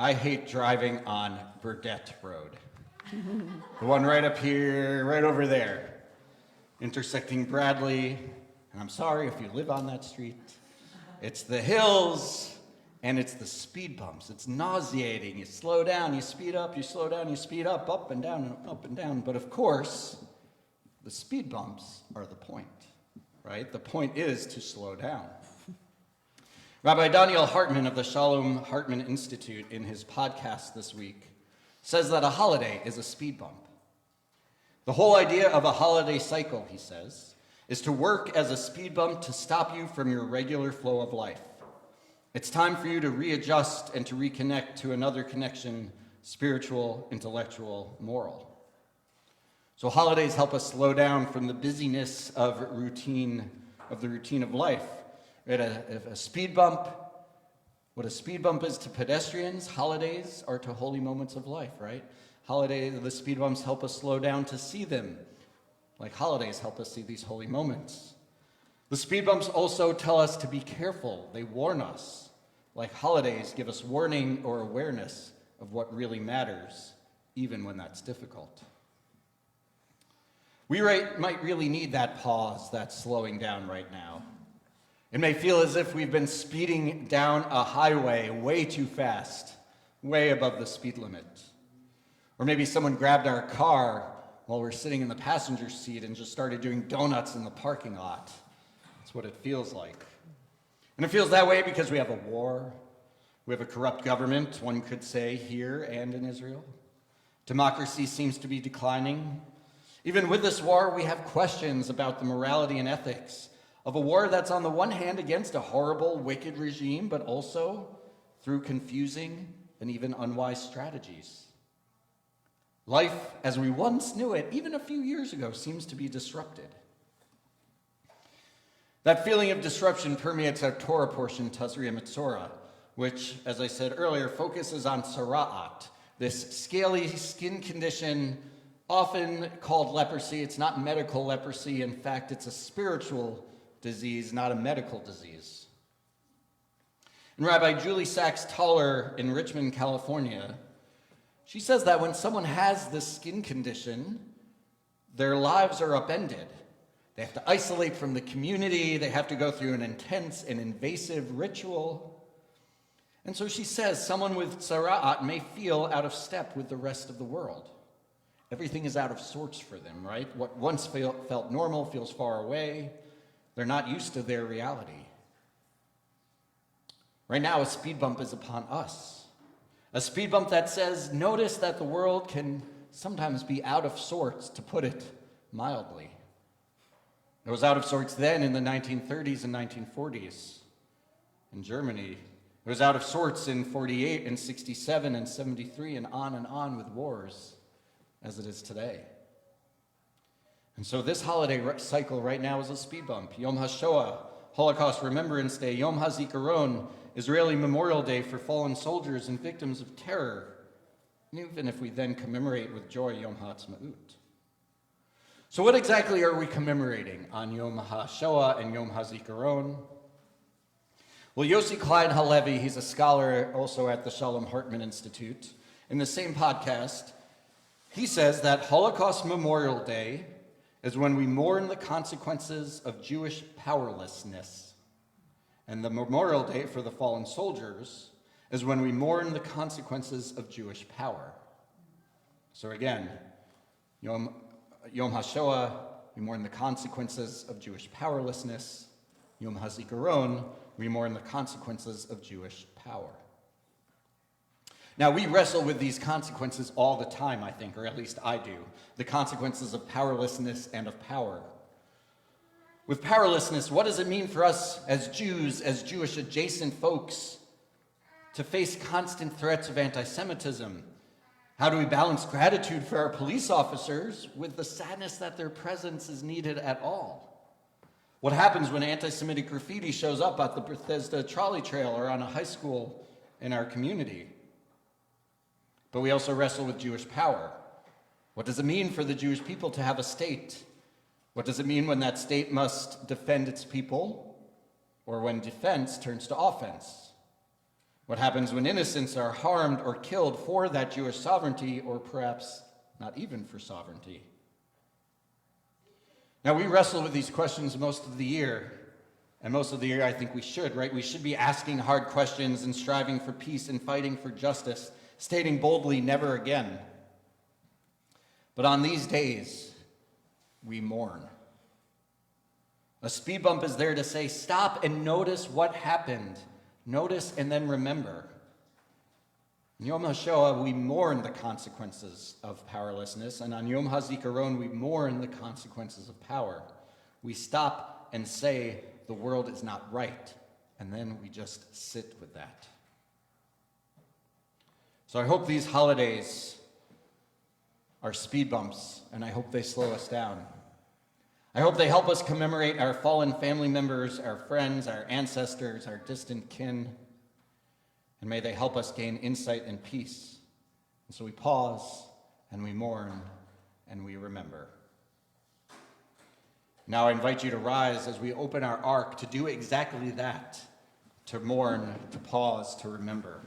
I hate driving on Burdett Road. The one right up here, right over there, intersecting Bradley. And I'm sorry if you live on that street. It's the hills and it's the speed bumps. It's nauseating. You slow down, you speed up, you slow down, you speed up and down and up and down. But of course, the speed bumps are the point, right? The point is to slow down. Rabbi Daniel Hartman of the Shalom Hartman Institute, in his podcast this week, says that a holiday is a speed bump. The whole idea of a holiday cycle, he says, is to work as a speed bump to stop you from your regular flow of life. It's time for you to readjust and to reconnect to another connection, spiritual, intellectual, moral. So holidays help us slow down from the busyness of the routine of life. A speed bump, what a speed bump is to pedestrians, holidays are to holy moments of life, right? The speed bumps help us slow down to see them, like holidays help us see these holy moments. The speed bumps also tell us to be careful. They warn us, like holidays give us warning or awareness of what really matters, even when that's difficult. We might really need that pause, that slowing down right now. It may feel as if we've been speeding down a highway way too fast, way above the speed limit. Or maybe someone grabbed our car while we're sitting in the passenger seat and just started doing donuts in the parking lot. That's what it feels like. And it feels that way because we have a war. We have a corrupt government, one could say, here and in Israel. Democracy seems to be declining. Even with this war, we have questions about the morality and ethics of a war that's on the one hand against a horrible, wicked regime, but also through confusing and even unwise strategies. Life, as we once knew it, even a few years ago, seems to be disrupted. That feeling of disruption permeates our Torah portion, Tazria-Metzora, which, as I said earlier, focuses on sara'at, this scaly skin condition often called leprosy. It's not medical leprosy. In fact, it's a spiritual disease, not a medical disease. And Rabbi Julie Sachs-Toller in Richmond, California, she says that when someone has this skin condition, their lives are upended. They have to isolate from the community. They have to go through an intense and invasive ritual. And so she says someone with sara'at may feel out of step with the rest of the world. Everything is out of sorts for them, right? What once felt normal feels far away. They're not used to their reality. Right now, a speed bump is upon us. A speed bump that says, notice that the world can sometimes be out of sorts, to put it mildly. It was out of sorts then in the 1930s and 1940s in Germany. It was out of sorts in 48 and 67 and 73 and on with wars as it is today. And so this holiday cycle right now is a speed bump. Yom HaShoah, Holocaust Remembrance Day. Yom HaZikaron, Israeli Memorial Day for fallen soldiers and victims of terror, even if we then commemorate with joy Yom HaAtzmaut. So what exactly are we commemorating on Yom HaShoah and Yom HaZikaron? Well, Yossi Klein Halevi, he's a scholar also at the Shalom Hartman Institute, in the same podcast, he says that Holocaust Memorial Day is when we mourn the consequences of Jewish powerlessness. And the Memorial Day for the fallen soldiers is when we mourn the consequences of Jewish power. So again, Yom HaShoah, we mourn the consequences of Jewish powerlessness. Yom HaZikaron, we mourn the consequences of Jewish power. Now, we wrestle with these consequences all the time, I think, or at least I do. The consequences of powerlessness and of power. With powerlessness, what does it mean for us as Jews, as Jewish adjacent folks, to face constant threats of anti-Semitism? How do we balance gratitude for our police officers with the sadness that their presence is needed at all? What happens when anti-Semitic graffiti shows up at the Bethesda trolley trail or on a high school in our community? But we also wrestle with Jewish power. What does it mean for the Jewish people to have a state? What does it mean when that state must defend its people, or when defense turns to offense? What happens when innocents are harmed or killed for that Jewish sovereignty, or perhaps not even for sovereignty? Now, we wrestle with these questions most of the year, and most of the year I think we should, right? We should be asking hard questions and striving for peace and fighting for justice, stating boldly, never again. But on these days, we mourn. A speed bump is there to say, stop and notice what happened. Notice and then remember. In Yom HaShoah, we mourn the consequences of powerlessness, and on Yom HaZikaron, we mourn the consequences of power. We stop and say, the world is not right, and then we just sit with that. So I hope these holidays are speed bumps, and I hope they slow us down. I hope they help us commemorate our fallen family members, our friends, our ancestors, our distant kin, and may they help us gain insight and peace. And so we pause, and we mourn, and we remember. Now I invite you to rise as we open our ark to do exactly that, to mourn, to pause, to remember.